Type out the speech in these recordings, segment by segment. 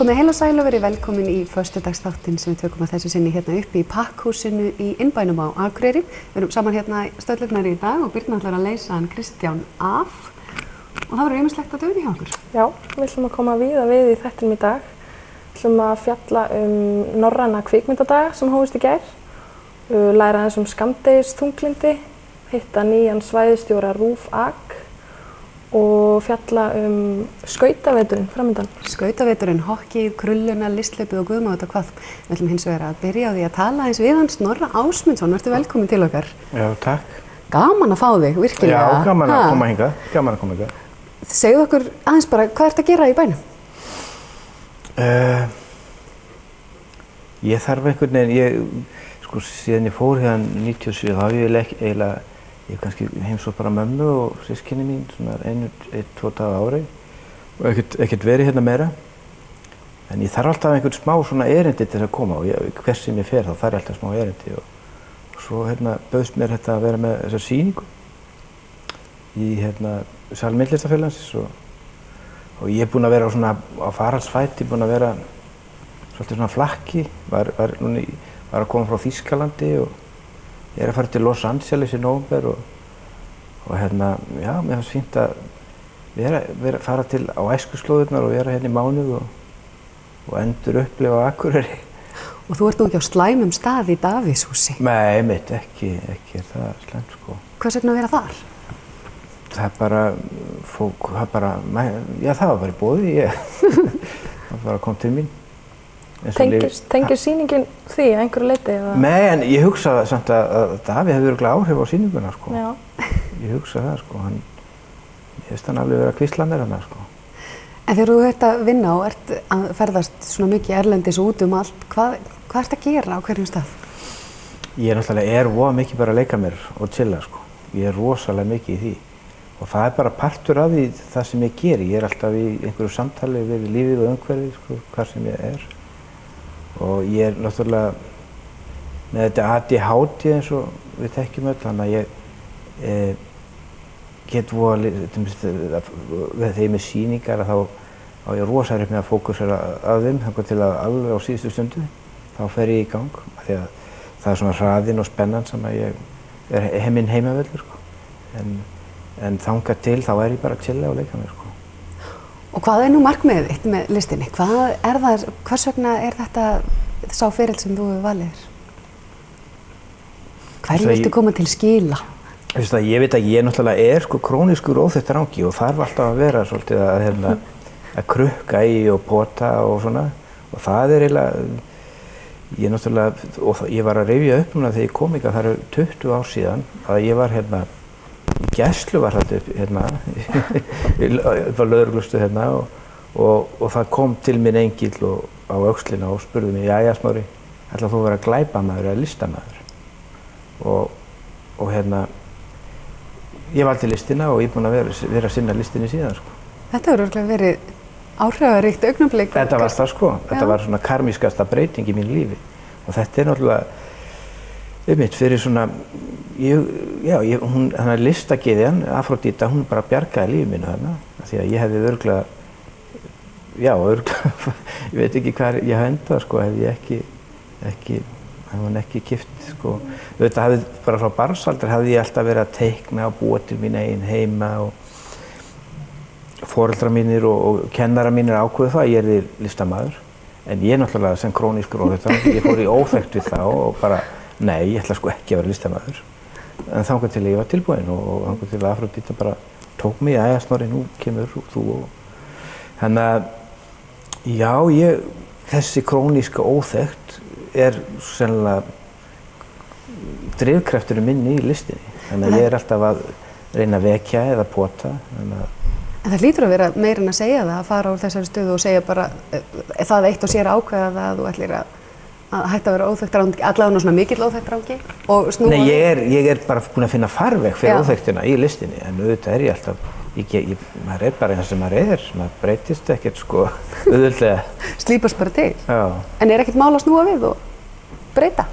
Komið heil og sæl og verið velkomin í föstudagsþáttinn sem við tökum að þessu sinni hérna uppi í Pakkhúsinu í innbænum á Akureyri. Við erum saman hérna stöllurnar í dag og Birna ætlar að leysa hann Kristján af. Og það verður ýmislegt að dögum hjá okkur. Já, við ætlum að koma víða við í þættinum í dag. Við ætlum að fjalla norræna kvikmyndadaga sem hófust í gær, læra aðeins skammdegisþunglyndi, hitta nýjan svæðisstjóra RÚV AK og fjalla skautaveturinn framundan. Skautaveturinn, hokkið, krulluna, listhlaupið og guð má vita hvað. Við ætlum hins vegar að byrja á því að tala aðeins við hann Snorra Ásmundsson. Vertu velkomin til okkar. Já, takk. Gaman að fá þig, virkilega. Já, gaman að koma hingað. Segðu okkur aðeins bara, hvað ertu að gera í bænum? Ég þarf einhvern veginn, síðan ég fór hérna 97, þá hef ég eiginlega, ég kannski heimsótt bara mömmu og systkini mín, svona 1-2 daga á ári og ekkert verið hérna meira. En ég þarf alltaf einhvern smá svona erindi til að koma og hvers sem ég fer þá þarf ég alltaf smá erindi. Og svo bauðst mér þetta að vera með þessa sýningu í sal Myndlistarfélagsins og ég er búinn að vera á faraldsfæti, búinn að vera svolítið svona flakki, var að koma frá Þýskalandi og ég er að fara til Los Angeles í nóvember og já, mér fannst fínt að fara til á æskuslóðirnar og vera hérna í mánuð og endur upplifa á Akureyri. Og þú ert nú ekki á slæmum stað í Davíðshúsi? Nei, einmitt, ekki er það slæmt, sko. Hvers vegna að vera þar? Það var bara í boði, það bara kom til mín. Tengir sýningin því að einhverju leyti? Nei, en ég hugsa samt að Davíð hefur örugglega áhrif á sýninguna, sko. Já. Ég hugsa það, sko. Ég veist hann alveg vera að hvísla mér hana, sko. En þegar þú ert að vinna og ert að ferðast svona mikið erlendis út allt, hvað ert að gera á hverjum stað? Ég náttúrulega voða mikið bara að leika mér og chilla, sko. Ég er rosalega mikið í því. Og það er bara partur af því það sem ég geri. Ég er alltaf í einhverju samtali við lífið og umhverfið, sko, hvar sem ég er. Og ég er náttúrulega með þetta ADHD eins og við þekkjum öll, þannig að ég get voða, þegar ég er með sýningar þá á ég rosalega upp með að fókusera að þeim, þangað til að alveg á síðustu stundu, þá fer ég í gang. Því að það er svona hraðinn og spennan sem að ég er minn heimavöllur, sko. En þangað til þá er ég bara að chilla og leika mér, sko. Og hvað er nú markmiðið þitt með listinni? Hvers vegna er þetta sá ferill sem þú hefur valið? Hverju viltu koma til skila? Ég veit að ég náttúrulega er krónískur óþekktarangi og þarf alltaf að vera svolítið að krukka í og pota og svona. Og það er eiginlega, ég var að rifja upp núna þegar ég kom hingað, það eru 20 ár síðan, að ég var í gæsluvarðhaldi upp á lögreglustöð og það kom til mín engill á öxlina og spurði mig, jæja Snorri, ætlar þú að vera glæpamaður eða listamaður? Og ég valdi listina og ég er búinn að vera að sinna listinni síðan, sko. Þetta hefur örugglega verið áhrifaríkt augnablik. Þetta var það, sko. Þetta var svona karmískasta breyting í mínu lífi og þetta er náttúrulega fyrir svona, hann er listagyðjan, Afrodíta, hún bara bjargaði lífið mínu þarna. Því að ég hefði örugglega, ég veit ekki hvað ég hafði endað, sko, hefði hann ekki kippt, sko. Þetta hafði bara frá barnsaldri hafði ég alltaf verið að teikna og búa til mín eigin heima og foreldrar mínir og kennara mínir ákveðu það að ég yrði listamaður. En ég náttúrulega sem krónískur óþekktarangi, ég fór í óþekkt við þá og bara, nei, ég ætla sko ekki að vera listamaður. En þangað til ég var tilbúinn og þangað til að Afrodíta bara tók mig, jæja Snorri, nú kemur þú Þannig að, já, þessi króníska óþekkt er sennilega drifkrafturinn minn í listinni. Þannig að ég er alltaf að reyna að vekja eða pota. En það hlýtur að vera meira en að segja það, að fara úr þessari stöðu og segja bara það eitt og sér ákveða það að þú ætlir að hætta að vera óþekktarangi, allavega svona mikill óþekktarangi og snúa. Nei, ég er bara búinn að finna farveg fyrir óþekktina í listinni, en auðvitað er ég alltaf, maður er bara eins sem maður breytist ekkert, sko, auðvitað. Slípast bara til? Já. En er ekkert mál að snúa við og breyta?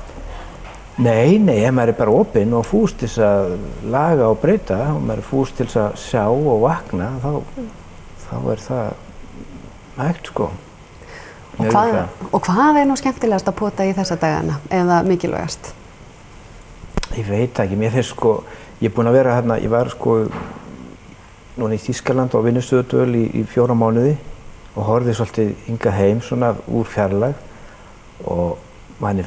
Nei, ef maður er bara opinn og fús til að laga og breyta, og maður er fús til að sjá og vakna, þá er það hægt, sko. Og hvað nú skemmtilegast að pota í þessa dagana eða mikilvægast? Ég veit ekki, mér finnst sko, ég er búinn að vera hérna, ég var sko núna í Þýskaland á vinnustöðudvöl í 4 mánuði og horfði svolítið hingað heim svona úr fjarlægð og maður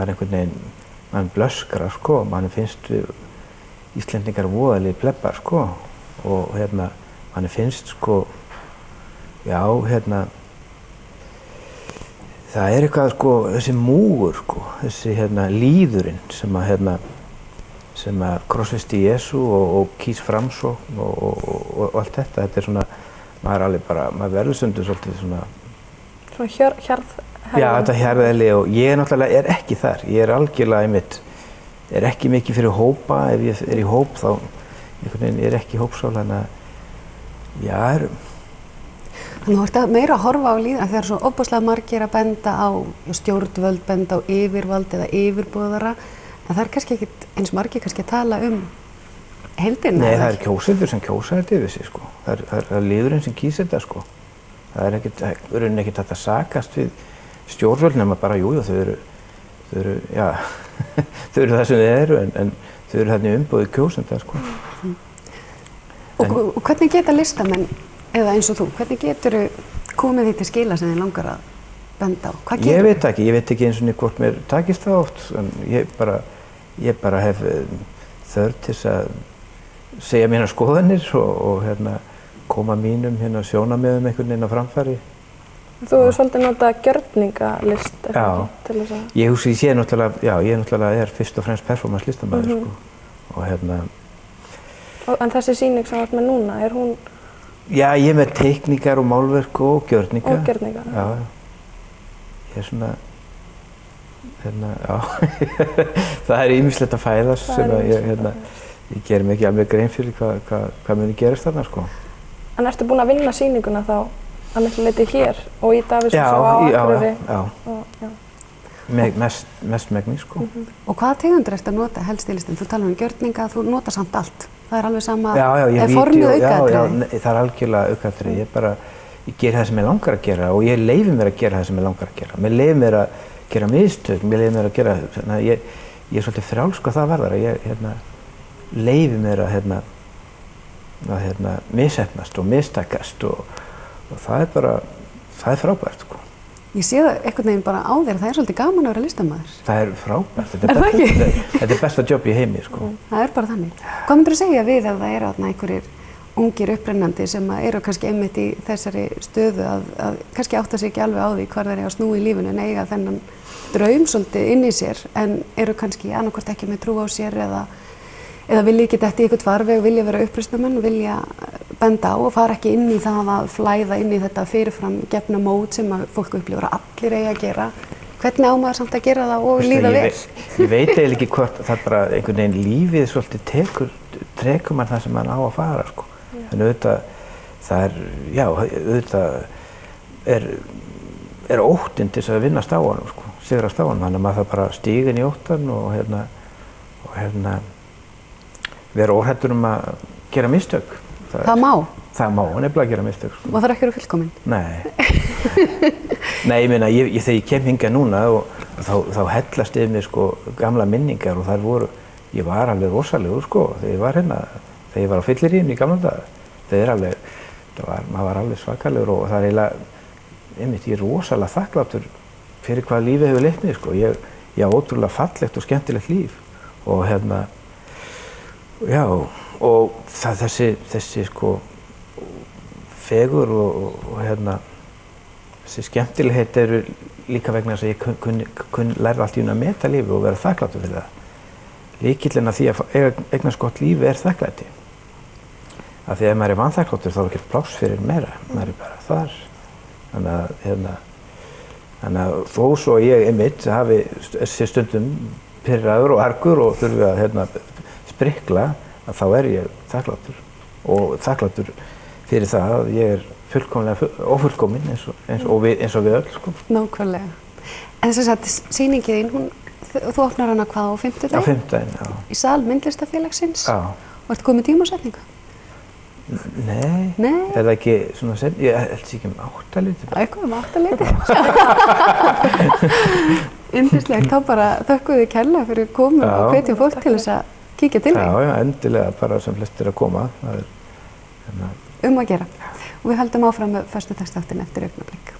einhvern veginn, maður blöskrar sko, maður finnst við Íslendingar voðalegir plebbar sko og hérna, maður finnst sko, já hérna, það er eitthvað sko, þessi múgur sko, þessi hérna líðurinn sem að krossfesti Jesú og kýs Framsókn og allt þetta, þetta er svona, maður er alveg bara, maður verður stundum svolítið svona hjarðhefli. Já, þetta hjarðhefli og ég náttúrulega er ekki þar, ég er algjörlega einmitt, er ekki mikið fyrir hópa, ef ég er í hóp þá einhvern veginn er ekki hópsál, þannig að já, Þannig að þú ert meira að horfa á líðan þegar svo ofboðslega margir að benda á stjórnvöld, benda á yfirvald eða yfirboðara, en það er kannski ekkert eins margir kannski að tala heildina. Nei, það er kjósendur sem kjósa þetta yfir sig sko, það er liðurinn sem kýs þetta sko, það er rauninni ekkert hægt að sakast við stjórnvöld nema bara, jú, þau eru, já, þau eru það sem þau eru, en þau eru þarna umboðið kjósenda sko. Og hvernig geta listamenn, eða eins og þú, hvernig geturðu komið því til skila sem þið langar að benda á? Hvað getur? Ég veit ekki eins og niður hvort mér takist það oft, en ég bara hef þörf til að segja mínar skoðanir og hérna, koma mínum sjónarmiðum einhvern veginn á framfæri. Þú hefur svolítið notað gjörningalist til þess að... Ég sé náttúrulega, ég er fyrst og fremst performance listamaður sko, og hérna... En þessi sýning sem þú ert með núna, er hún... Já, ég er með teikningar og málverk og gjörninga. Og gjörninga. Já, ég er svona, hérna, já, það er ýmislegt að fæðast sem að ég ger mig ekki alveg grein fyrir hvað muni gerast þarna, sko. En ertu búinn að vinna sýninguna þá að miklu leyti hér og í Davíðshúsi og á Akureyri? Já. Mest megnis, sko. Og hvaða tegundur ertu að nota helst í listin? Þú talar gjörninga, þú nota samt allt. Það er alveg sama, er formið aukaatriði? Já, það er algjörlega aukaatriði. Ég ger það sem ég langar að gera og ég leyfi mér að gera það sem ég langar að gera. Mér leyfi mér að gera mistök, mér leyfi mér að gera, þannig að ég er svolítið frjáls hvað það varðar. Ég leyfi mér að misheppnast og mistakast og það er bara, það er frábært, sko. Ég sé það einhvern veginn bara á þér, það er svolítið gaman að vera listamaður. Það er frábært, þetta er besta jobb í heimi, sko. Það er bara þannig. Hvað myndirðu segja við ef það eru einhverjir ungir upprennandi sem eru kannski einmitt í þessari stöðu að kannski átta sig ekki alveg á því hvar þeir eru að snúa í lífinu en eiga þennan draum svolítið inn í sér en eru kannski annarkvort ekki með trú á sér eða vilja ekki detta í eitthvað farveg, vilja vera uppreisnarmenn, vilja benda á og fara ekki inn í það að flæða inn í þetta fyrirfram gefna mót sem að fólk upplifur að allir eigi að gera. Hvernig á maður samt að gera það og líða vel? Ég veit eiginlega ekki hvort það bara einhvern veginn lífið svolítið trekur mann það sem mann á að fara, sko. En auðvitað, það er, já, auðvitað er óttinn til þess að vinnast á honum, sko, sigrast á honum, þannig að maður þarf bara að stíga inn í óttann og vera óhræddur að gera mistök. Það má? Það má, nefnilega gera mistök, sko. Og það er ekki verið fullkominn? Nei. Nei, ég meina, þegar ég kem hingað núna og þá hellast yfir mig, sko, gamla minningar og þær voru, ég var alveg rosalegur, sko, þegar ég var hérna, þegar ég var á fyllirínu í gamla daga. Maður var alveg svakalegur og það er eiginlega, ég er rosalega þakklátur fyrir hvað lífið hefur leitt mig, sko. Ég á ótrúlega fallegt og skemmtilegt líf og já, og þessi sko fegur og þessi skemmtilegheit eru líka vegna þess að ég lærði allt í að meta lífið og vera þakklátur fyrir það. Lykillinn að því að eignast gott lífi er þakklæti. Af því að ef maður er vanþakklátur þá er ekkert pláss fyrir meira, maður er bara þar. Þannig að þó svo ég einmitt hafi þessi stundum pirraður og argur og þurfi að sprikla, að þá er ég þakklátur og þakklátur fyrir það að ég er fullkomlega ófullkominn eins og við öll, sko. Nákvæmlega. En þess að sýningin þín, þú opnar hana hvað á 5. daginn? Á 5. daginn, já. Í sal Myndlistafélagsins? Já. Og ertu komið tímasetningu? Nei, Nei. Er það ekki svona sen, ég held sér ekki 8 liti. Eitthvað 8 liti. Yndislegt, þá bara þökkum við kærlega fyrir komu og hvetja fólk til þess að kíkja til þig. Já, endilega bara sem flestir að koma. Það er að gera. Og við höldum áfram með föstudagsþáttinn eftir augnablik.